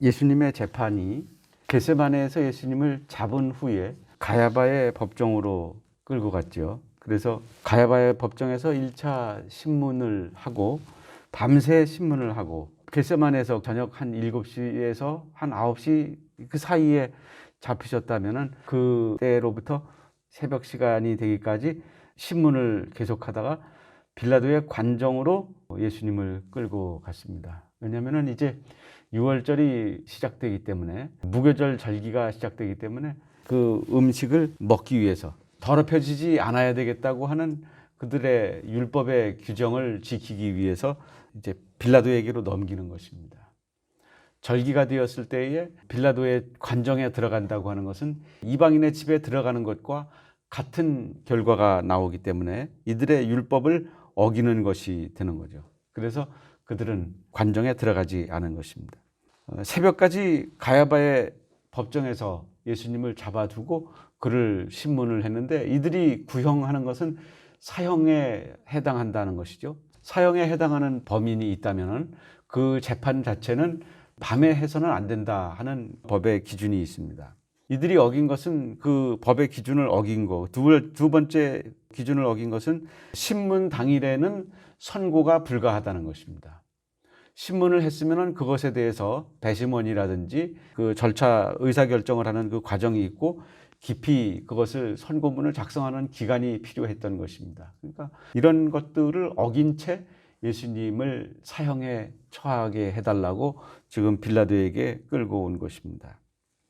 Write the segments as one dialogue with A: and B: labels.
A: 예수님의 재판이 겟세마네에서 예수님을 잡은 후에 가야바의 법정으로 끌고 갔죠. 그래서 가야바의 법정에서 1차 신문을 하고 밤새 신문을 하고 겟세마네에서 저녁 한 7시에서 한 9시 그 사이에 잡히셨다면은 그때로부터 새벽 시간이 되기까지 신문을 계속하다가 빌라도의 관정으로 예수님을 끌고 갔습니다. 왜냐하면 이제 6월절이 시작되기 때문에 무교절 절기가 시작되기 때문에 그 음식을 먹기 위해서 더럽혀지지 않아야 되겠다고 하는 그들의 율법의 규정을 지키기 위해서 이제 빌라도에게로 넘기는 것입니다. 절기가 되었을 때에 빌라도의 관정에 들어간다고 하는 것은 이방인의 집에 들어가는 것과 같은 결과가 나오기 때문에 이들의 율법을 어기는 것이 되는 거죠. 그래서 그들은 관정에 들어가지 않은 것입니다. 새벽까지 가야바의 법정에서 예수님을 잡아두고 그를 신문을 했는데 이들이 구형하는 것은 사형에 해당한다는 것이죠. 사형에 해당하는 범인이 있다면 그 재판 자체는 밤에 해서는 안 된다 하는 법의 기준이 있습니다. 이들이 어긴 것은 그 법의 기준을 어긴 거. 두 번째 기준을 어긴 것은 신문 당일에는 선고가 불가하다는 것입니다. 신문을 했으면 그것에 대해서 배심원이라든지 그 절차 의사결정을 하는 그 과정이 있고 깊이 그것을 선고문을 작성하는 기간이 필요했던 것입니다. 그러니까 이런 것들을 어긴 채 예수님을 사형에 처하게 해달라고 지금 빌라도에게 끌고 온 것입니다.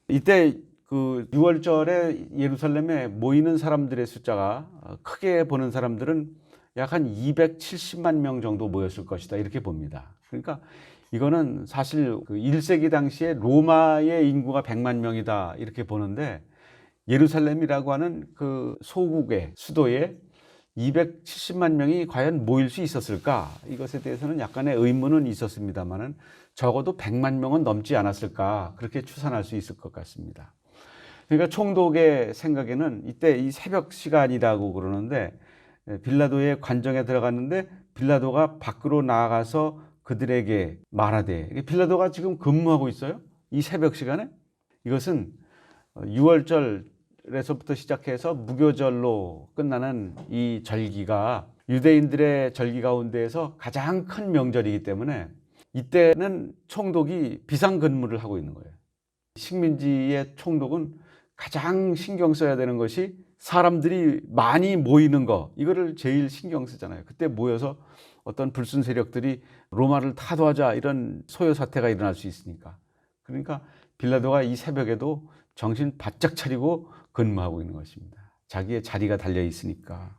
A: 이때 그 6월절에 예루살렘에 모이는 사람들의 숫자가 크게 보는 사람들은 약 한 270만 명 정도 모였을 것이다 이렇게 봅니다. 그러니까 이거는 사실 그 1세기 당시에 로마의 인구가 100만 명이다 이렇게 보는데 예루살렘이라고 하는 그 소국의 수도에 270만 명이 과연 모일 수 있었을까? 이것에 대해서는 약간의 의문은 있었습니다만은 적어도 100만 명은 넘지 않았을까? 그렇게 추산할 수 있을 것 같습니다. 그러니까 총독의 생각에는 이때 이 새벽 시간이라고 그러는데 빌라도의 관정에 들어갔는데 빌라도가 밖으로 나가서 그들에게 말하되, 빌라도가 지금 근무하고 있어요? 이 새벽 시간에? 이것은 6월절에서부터 시작해서 무교절로 끝나는 이 절기가 유대인들의 절기 가운데에서 가장 큰 명절이기 때문에 이때는 총독이 비상근무를 하고 있는 거예요. 식민지의 총독은 가장 신경 써야 되는 것이 사람들이 많이 모이는 거, 이거를 제일 신경 쓰잖아요. 그때 모여서 어떤 불순 세력들이 로마를 타도하자 이런 소요 사태가 일어날 수 있으니까. 그러니까 빌라도가 이 새벽에도 정신 바짝 차리고 근무하고 있는 것입니다. 자기의 자리가 달려 있으니까.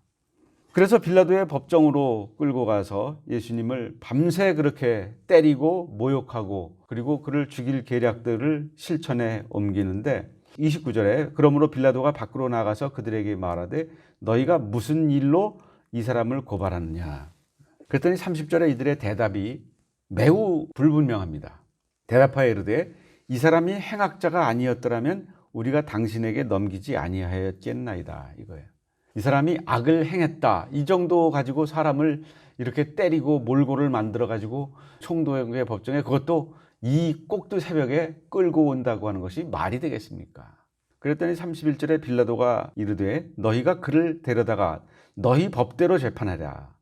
A: 그래서 빌라도의 법정으로 끌고 가서 예수님을 밤새 그렇게 때리고 모욕하고 그리고 그를 죽일 계략들을 실천에 옮기는데 29절에 그러므로 빌라도가 밖으로 나가서 그들에게 말하되 너희가 무슨 일로 이 사람을 고발하느냐. 그랬더니 30절에 이들의 대답이 매우 불분명합니다. 대답하여 이르되 이 사람이 행악자가 아니었더라면 우리가 당신에게 넘기지 아니하였겠나이다 이거예요. 이 사람이 악을 행했다 이 정도 가지고 사람을 이렇게 때리고 몰골을 만들어 가지고 총독의 법정에 그것도 이 꼭두 새벽에 끌고 온다고 하는 것이 말이 되겠습니까? 그랬더니 31절에 빌라도가 이르되 너희가 그를 데려다가 너희 법대로 재판하라.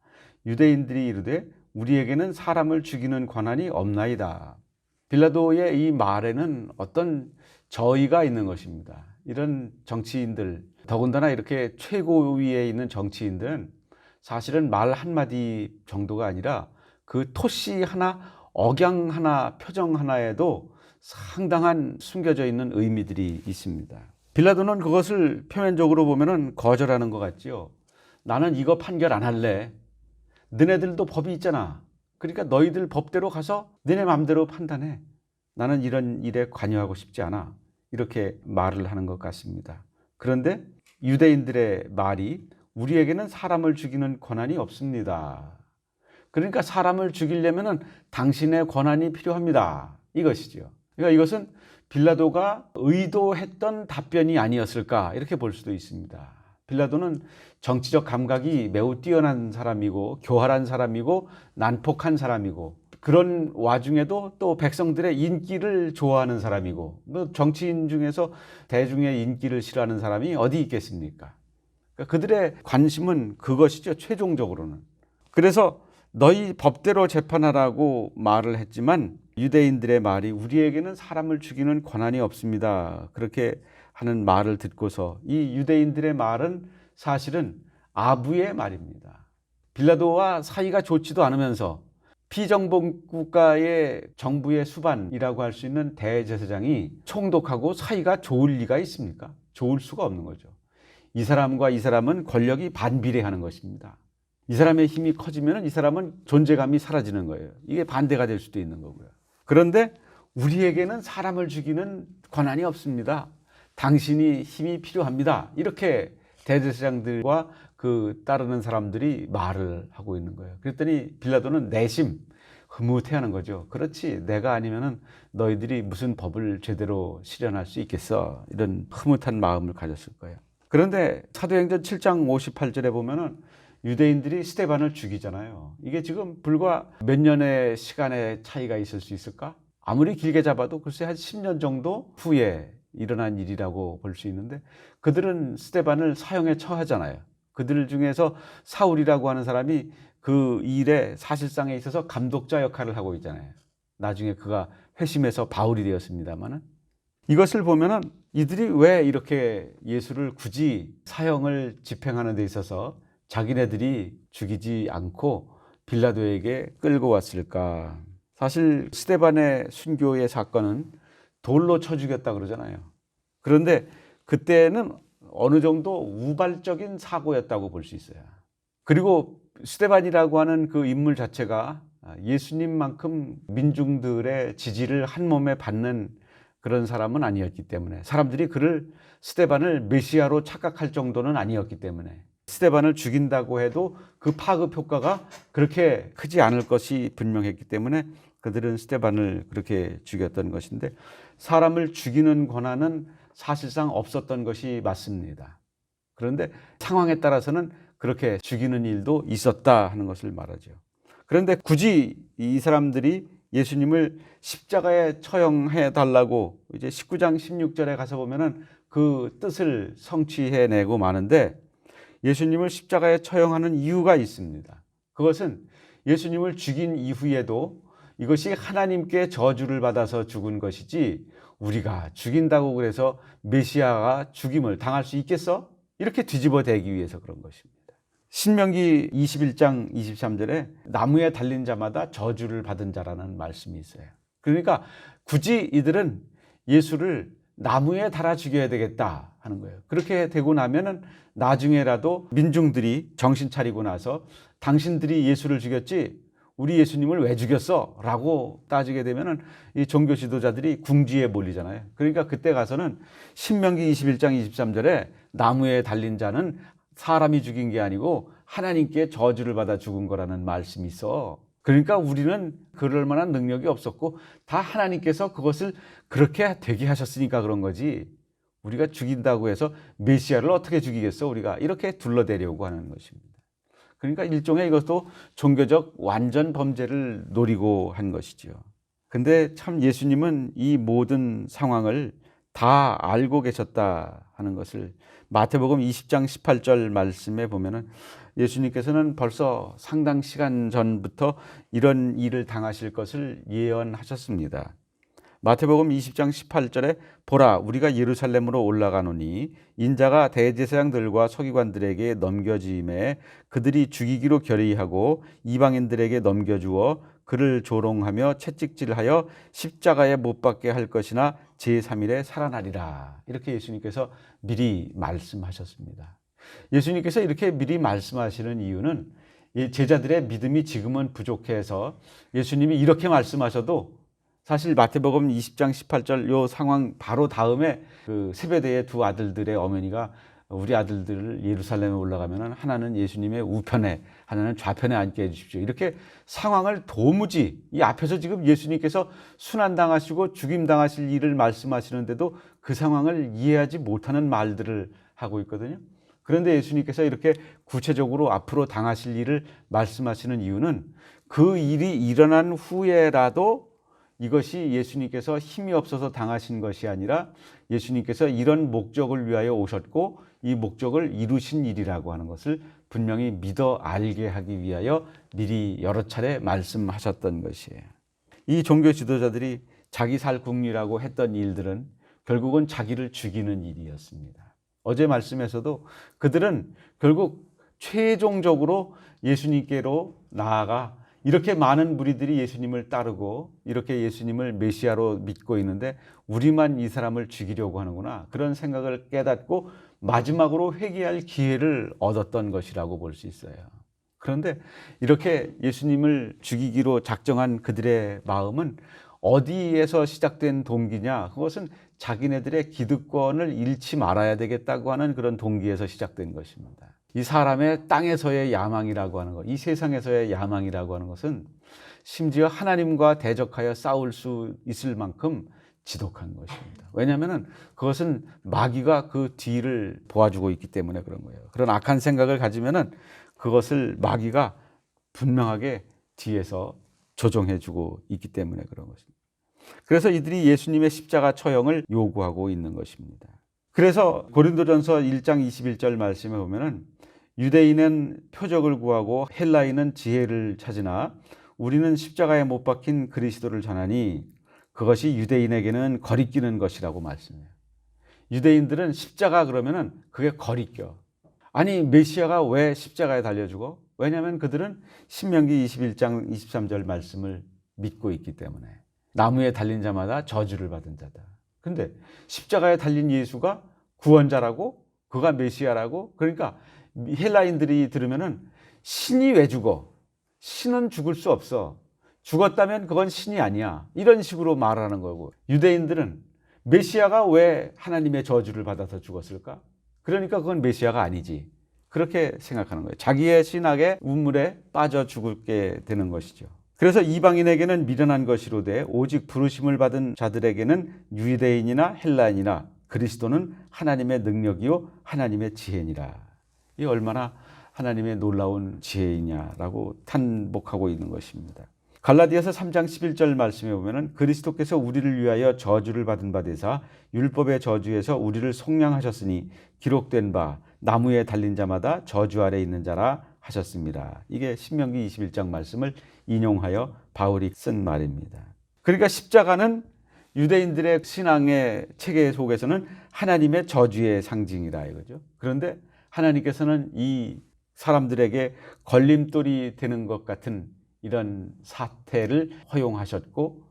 A: 유대인들이 이르되 우리에게는 사람을 죽이는 권한이 없나이다. 빌라도의 이 말에는 어떤 저의가 있는 것입니다. 이런 정치인들, 더군다나 이렇게 최고위에 있는 정치인들은 사실은 말 한마디 정도가 아니라 그 토시 하나, 억양 하나, 표정 하나에도 상당한 숨겨져 있는 의미들이 있습니다. 빌라도는 그것을 표면적으로 보면은 거절하는 것 같지요. 나는 이거 판결 안 할래. 너네들도 법이 있잖아. 그러니까 너희들 법대로 가서 너네 마음대로 판단해. 나는 이런 일에 관여하고 싶지 않아. 이렇게 말을 하는 것 같습니다. 그런데 유대인들의 말이 우리에게는 사람을 죽이는 권한이 없습니다. 그러니까 사람을 죽이려면 당신의 권한이 필요합니다. 이것이죠. 그러니까 이것은 빌라도가 의도했던 답변이 아니었을까 이렇게 볼 수도 있습니다. 빌라도는 정치적 감각이 매우 뛰어난 사람이고 교활한 사람이고 난폭한 사람이고 그런 와중에도 또 백성들의 인기를 좋아하는 사람이고, 뭐 정치인 중에서 대중의 인기를 싫어하는 사람이 어디 있겠습니까? 그러니까 그들의 관심은 그것이죠, 최종적으로는. 그래서 너희 법대로 재판하라고 말을 했지만 유대인들의 말이 우리에게는 사람을 죽이는 권한이 없습니다. 그렇게 하는 말을 듣고서 이 유대인들의 말은 사실은 아부의 말입니다. 빌라도와 사이가 좋지도 않으면서 피정복 국가의 정부의 수반이라고 할 수 있는 대제사장이 총독하고 사이가 좋을 리가 있습니까? 좋을 수가 없는 거죠. 이 사람과 이 사람은 권력이 반비례하는 것입니다. 이 사람의 힘이 커지면 이 사람은 존재감이 사라지는 거예요. 이게 반대가 될 수도 있는 거고요. 그런데 우리에게는 사람을 죽이는 권한이 없습니다. 당신이 힘이 필요합니다. 이렇게 대제사장들과 그 따르는 사람들이 말을 하고 있는 거예요. 그랬더니 빌라도는 내심 흐뭇해하는 거죠. 그렇지, 내가 아니면은 너희들이 무슨 법을 제대로 실현할 수 있겠어? 이런 흐뭇한 마음을 가졌을 거예요. 그런데 사도행전 7장 58절에 보면은 유대인들이 스데반을 죽이잖아요. 이게 지금 불과 몇 년의 시간의 차이가 있을 수 있을까? 아무리 길게 잡아도 글쎄 한 10년 정도 후에 일어난 일이라고 볼 수 있는데, 그들은 스데반을 사형에 처하잖아요. 그들 중에서 사울이라고 하는 사람이 그 일에 사실상에 있어서 감독자 역할을 하고 있잖아요. 나중에 그가 회심해서 바울이 되었습니다만은, 이것을 보면은 이들이 왜 이렇게 예수를 굳이 사형을 집행하는 데 있어서 자기네들이 죽이지 않고 빌라도에게 끌고 왔을까? 사실 스데반의 순교의 사건은 돌로 쳐 죽였다 그러잖아요. 그런데 그때는 어느 정도 우발적인 사고였다고 볼 수 있어요. 그리고 스데반이라고 하는 그 인물 자체가 예수님만큼 민중들의 지지를 한 몸에 받는 그런 사람은 아니었기 때문에, 사람들이 그를 스데반을 메시아로 착각할 정도는 아니었기 때문에, 스데반을 죽인다고 해도 그 파급 효과가 그렇게 크지 않을 것이 분명했기 때문에 그들은 스데반을 그렇게 죽였던 것인데, 사람을 죽이는 권한은 사실상 없었던 것이 맞습니다. 그런데 상황에 따라서는 그렇게 죽이는 일도 있었다 하는 것을 말하죠. 그런데 굳이 이 사람들이 예수님을 십자가에 처형해 달라고 이제 19장 16절에 가서 보면은 그 뜻을 성취해내고 마는데, 예수님을 십자가에 처형하는 이유가 있습니다. 그것은 예수님을 죽인 이후에도 이것이 하나님께 저주를 받아서 죽은 것이지, 우리가 죽인다고 그래서 메시아가 죽임을 당할 수 있겠어? 이렇게 뒤집어대기 위해서 그런 것입니다. 신명기 21장 23절에 나무에 달린 자마다 저주를 받은 자라는 말씀이 있어요. 그러니까 굳이 이들은 예수를 나무에 달아 죽여야 되겠다 하는 거예요. 그렇게 되고 나면은 나중에라도 민중들이 정신 차리고 나서 당신들이 예수를 죽였지 우리 예수님을 왜 죽였어? 라고 따지게 되면은 이 종교 지도자들이 궁지에 몰리잖아요. 그러니까 그때 가서는 신명기 21장 23절에 나무에 달린 자는 사람이 죽인 게 아니고 하나님께 저주를 받아 죽은 거라는 말씀이 있어. 그러니까 우리는 그럴 만한 능력이 없었고 다 하나님께서 그것을 그렇게 되게 하셨으니까 그런 거지, 우리가 죽인다고 해서 메시아를 어떻게 죽이겠어? 우리가 이렇게 둘러대려고 하는 것입니다. 그러니까 일종의 이것도 종교적 완전 범죄를 노리고 한 것이죠. 근데 참 예수님은 이 모든 상황을 다 알고 계셨다 하는 것을 마태복음 20장 18절 말씀에 보면은, 예수님께서는 벌써 상당 시간 전부터 이런 일을 당하실 것을 예언하셨습니다. 마태복음 20장 18절에 보라, 우리가 예루살렘으로 올라가노니 인자가 대제사장들과 서기관들에게 넘겨짐에 그들이 죽이기로 결의하고 이방인들에게 넘겨주어 그를 조롱하며 채찍질하여 십자가에 못 박게 할 것이나 제3일에 살아나리라. 이렇게 예수님께서 미리 말씀하셨습니다. 예수님께서 이렇게 미리 말씀하시는 이유는 제자들의 믿음이 지금은 부족해서 예수님이 이렇게 말씀하셔도 사실 마태복음 20장 18절 요 상황 바로 다음에 그 세베대의 두 아들들의 어머니가 우리 아들들을 예루살렘에 올라가면 하나는 예수님의 우편에 하나는 좌편에 앉게 해주십시오. 이렇게 상황을 도무지 이 앞에서 지금 예수님께서 순환당하시고 죽임당하실 일을 말씀하시는데도 그 상황을 이해하지 못하는 말들을 하고 있거든요. 그런데 예수님께서 이렇게 구체적으로 앞으로 당하실 일을 말씀하시는 이유는 그 일이 일어난 후에라도 이것이 예수님께서 힘이 없어서 당하신 것이 아니라 예수님께서 이런 목적을 위하여 오셨고 이 목적을 이루신 일이라고 하는 것을 분명히 믿어 알게 하기 위하여 미리 여러 차례 말씀하셨던 것이에요. 이 종교 지도자들이 자기 살 궁리라고 했던 일들은 결국은 자기를 죽이는 일이었습니다. 어제 말씀에서도 그들은 결국 최종적으로 예수님께로 나아가 이렇게 많은 무리들이 예수님을 따르고 이렇게 예수님을 메시아로 믿고 있는데 우리만 이 사람을 죽이려고 하는구나, 그런 생각을 깨닫고 마지막으로 회개할 기회를 얻었던 것이라고 볼 수 있어요. 그런데 이렇게 예수님을 죽이기로 작정한 그들의 마음은 어디에서 시작된 동기냐? 그것은 자기네들의 기득권을 잃지 말아야 되겠다고 하는 그런 동기에서 시작된 것입니다. 이 사람의 땅에서의 야망이라고 하는 것, 이 세상에서의 야망이라고 하는 것은 심지어 하나님과 대적하여 싸울 수 있을 만큼 지독한 것입니다. 왜냐하면 그것은 마귀가 그 뒤를 도와주고 있기 때문에 그런 거예요. 그런 악한 생각을 가지면은 그것을 마귀가 분명하게 뒤에서 조종해주고 있기 때문에 그런 것입니다. 그래서 이들이 예수님의 십자가 처형을 요구하고 있는 것입니다. 그래서 고린도전서 1장 21절 말씀에 보면은 유대인은 표적을 구하고 헬라인은 지혜를 찾으나 우리는 십자가에 못 박힌 그리스도를 전하니 그것이 유대인에게는 거리끼는 것이라고 말씀해요. 유대인들은 십자가 그러면은 그게 거리껴. 아니 메시아가 왜 십자가에 달려 죽어? 왜냐하면 그들은 신명기 21장 23절 말씀을 믿고 있기 때문에 나무에 달린 자마다 저주를 받은 자다. 근데 십자가에 달린 예수가 구원자라고, 그가 메시아라고, 그러니까 헬라인들이 들으면은 신이 왜 죽어? 신은 죽을 수 없어. 죽었다면 그건 신이 아니야. 이런 식으로 말하는 거고, 유대인들은 메시아가 왜 하나님의 저주를 받아서 죽었을까? 그러니까 그건 메시아가 아니지. 그렇게 생각하는 거예요. 자기의 신학의 우물에 빠져 죽게 되는 것이죠. 그래서 이방인에게는 미련한 것이로되 오직 부르심을 받은 자들에게는 유대인이나 헬라인이나 그리스도는 하나님의 능력이요 하나님의 지혜니라. 이 얼마나 하나님의 놀라운 지혜이냐라고 탄복하고 있는 것입니다. 갈라디아서 3장 11절 말씀에 보면은 그리스도께서 우리를 위하여 저주를 받은 바 되사 율법의 저주에서 우리를 속량하셨으니 기록된 바 나무에 달린 자마다 저주 아래 있는 자라 하셨습니다. 이게 신명기 21장 말씀을 인용하여 바울이 쓴 말입니다. 그러니까 십자가는 유대인들의 신앙의 체계 속에서는 하나님의 저주의 상징이라 이거죠. 그런데 하나님께서는 이 사람들에게 걸림돌이 되는 것 같은 이런 사태를 허용하셨고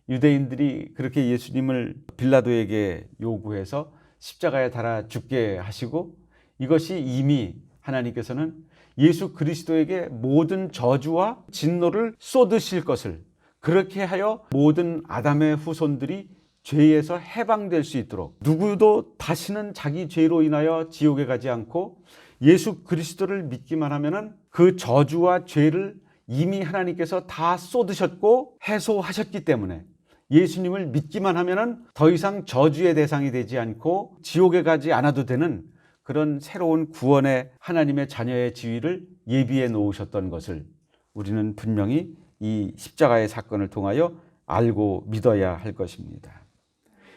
A: 유대인들이 그렇게 예수님을 빌라도에게 요구해서 십자가에 달아 죽게 하시고 이것이 이미 하나님께서는 예수 그리스도에게 모든 저주와 진노를 쏟으실 것을, 그렇게 하여 모든 아담의 후손들이 죄에서 해방될 수 있도록 누구도 다시는 자기 죄로 인하여 지옥에 가지 않고 예수 그리스도를 믿기만 하면은 그 저주와 죄를 이미 하나님께서 다 쏟으셨고 해소하셨기 때문에 예수님을 믿기만 하면은 더 이상 저주의 대상이 되지 않고 지옥에 가지 않아도 되는 그런 새로운 구원의 하나님의 자녀의 지위를 예비해 놓으셨던 것을 우리는 분명히 이 십자가의 사건을 통하여 알고 믿어야 할 것입니다.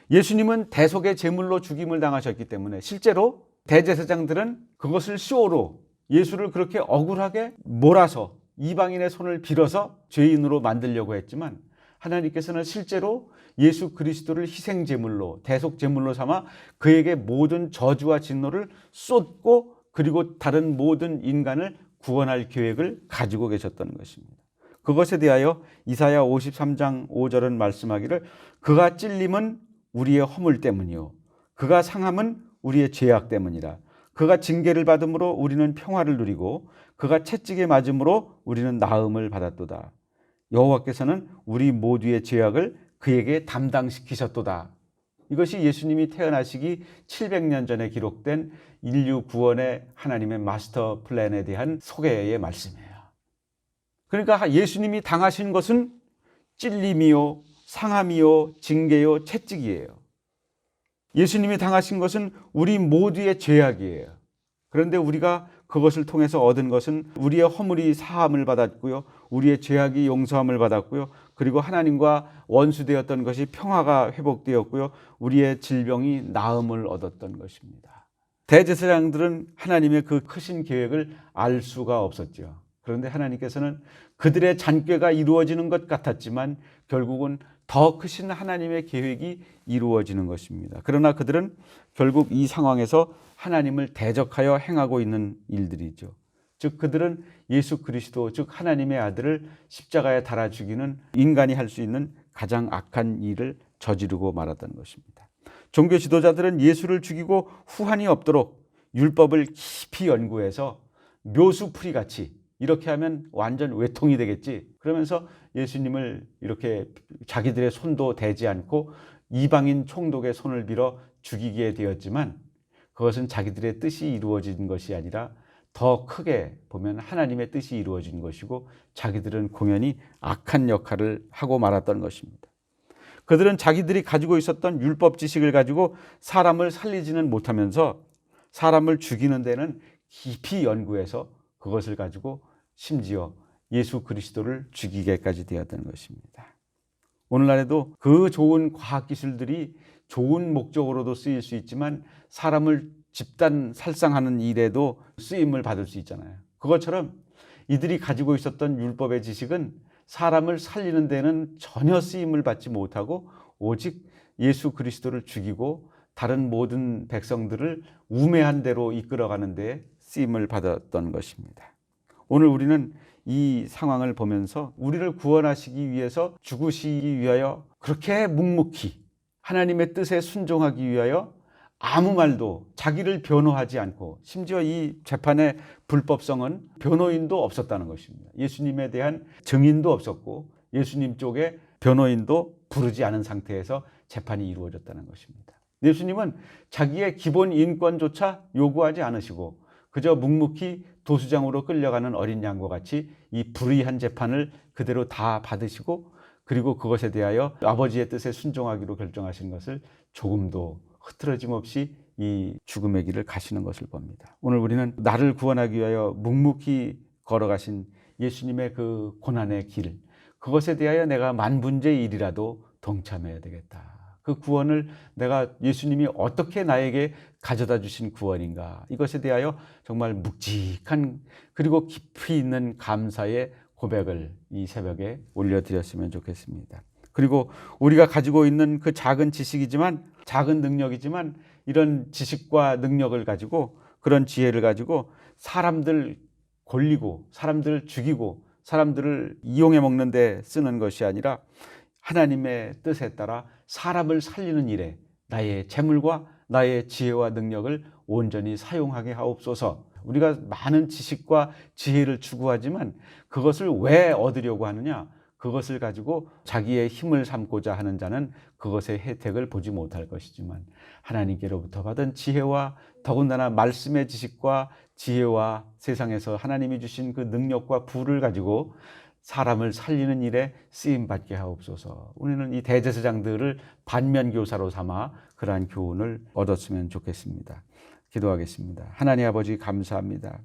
A: 예수님은 대속의 제물로 죽임을 당하셨기 때문에 실제로 대제사장들은 그것을 쇼로 예수를 그렇게 억울하게 몰아서 이방인의 손을 빌어서 죄인으로 만들려고 했지만 하나님께서는 실제로 예수 그리스도를 희생제물로 대속제물로 삼아 그에게 모든 저주와 진노를 쏟고 그리고 다른 모든 인간을 구원할 계획을 가지고 계셨던 것입니다. 그것에 대하여 이사야 53장 5절은 말씀하기를 그가 찔림은 우리의 허물 때문이요 그가 상함은 우리의 죄악 때문이라. 그가 징계를 받음으로 우리는 평화를 누리고 그가 채찍에 맞음으로 우리는 나음을 받았도다. 여호와께서는 우리 모두의 죄악을 그에게 담당시키셨도다. 이것이 예수님이 태어나시기 700년 전에 기록된 인류 구원의 하나님의 마스터 플랜에 대한 소개의 말씀이에요. 그러니까 예수님이 당하신 것은 찔림이요, 상함이요, 징계요, 채찍이에요. 예수님이 당하신 것은 우리 모두의 죄악이에요. 그런데 우리가 그것을 통해서 얻은 것은 우리의 허물이 사함을 받았고요. 우리의 죄악이 용서함을 받았고요. 그리고 하나님과 원수되었던 것이 평화가 회복되었고요. 우리의 질병이 나음을 얻었던 것입니다. 대제사장들은 하나님의 그 크신 계획을 알 수가 없었죠. 그런데 하나님께서는 그들의 잔꾀가 이루어지는 것 같았지만 결국은 더 크신 하나님의 계획이 이루어지는 것입니다. 그러나 그들은 결국 이 상황에서 하나님을 대적하여 행하고 있는 일들이죠. 즉 그들은 예수 그리스도, 즉 하나님의 아들을 십자가에 달아 죽이는 인간이 할 수 있는 가장 악한 일을 저지르고 말았던 것입니다. 종교 지도자들은 예수를 죽이고 후환이 없도록 율법을 깊이 연구해서 묘수풀이같이 이렇게 하면 완전 외통이 되겠지, 그러면서 예수님을 이렇게 자기들의 손도 대지 않고 이방인 총독의 손을 빌어 죽이게 되었지만 그것은 자기들의 뜻이 이루어진 것이 아니라 더 크게 보면 하나님의 뜻이 이루어진 것이고 자기들은 공연히 악한 역할을 하고 말았던 것입니다. 그들은 자기들이 가지고 있었던 율법 지식을 가지고 사람을 살리지는 못하면서 사람을 죽이는 데는 깊이 연구해서 그것을 가지고 심지어 예수 그리스도를 죽이게까지 되었던 것입니다. 오늘날에도 그 좋은 과학기술들이 좋은 목적으로도 쓰일 수 있지만 사람을 집단 살상하는 일에도 쓰임을 받을 수 있잖아요. 그것처럼 이들이 가지고 있었던 율법의 지식은 사람을 살리는 데는 전혀 쓰임을 받지 못하고 오직 예수 그리스도를 죽이고 다른 모든 백성들을 우매한 대로 이끌어가는 데 쓰임을 받았던 것입니다. 오늘 우리는 이 상황을 보면서 우리를 구원하시기 위해서 죽으시기 위하여 그렇게 묵묵히 하나님의 뜻에 순종하기 위하여 아무 말도 자기를 변호하지 않고, 심지어 이 재판의 불법성은 변호인도 없었다는 것입니다. 예수님에 대한 증인도 없었고 예수님 쪽에 변호인도 부르지 않은 상태에서 재판이 이루어졌다는 것입니다. 예수님은 자기의 기본 인권조차 요구하지 않으시고 그저 묵묵히 도수장으로 끌려가는 어린 양과 같이 이 불의한 재판을 그대로 다 받으시고 그리고 그것에 대하여 아버지의 뜻에 순종하기로 결정하신 것을 조금도 흐트러짐 없이 이 죽음의 길을 가시는 것을 봅니다. 오늘 우리는 나를 구원하기 위하여 묵묵히 걸어가신 예수님의 그 고난의 길, 그것에 대하여 내가 만분의 일이라도 동참해야 되겠다. 그 구원을 내가 예수님이 어떻게 나에게 가져다 주신 구원인가, 이것에 대하여 정말 묵직한 그리고 깊이 있는 감사의 고백을 이 새벽에 올려드렸으면 좋겠습니다. 그리고 우리가 가지고 있는 그 작은 지식이지만, 작은 능력이지만 이런 지식과 능력을 가지고, 그런 지혜를 가지고 사람들 골리고 사람들을 죽이고 사람들을 이용해 먹는 데 쓰는 것이 아니라 하나님의 뜻에 따라 사람을 살리는 일에 나의 재물과 나의 지혜와 능력을 온전히 사용하게 하옵소서. 우리가 많은 지식과 지혜를 추구하지만 그것을 왜 얻으려고 하느냐? 그것을 가지고 자기의 힘을 삼고자 하는 자는 그것의 혜택을 보지 못할 것이지만 하나님께로부터 받은 지혜와 더군다나 말씀의 지식과 지혜와 세상에서 하나님이 주신 그 능력과 부를 가지고 사람을 살리는 일에 쓰임받게 하옵소서. 우리는 이 대제사장들을 반면교사로 삼아 그러한 교훈을 얻었으면 좋겠습니다. 기도하겠습니다. 하나님 아버지 감사합니다.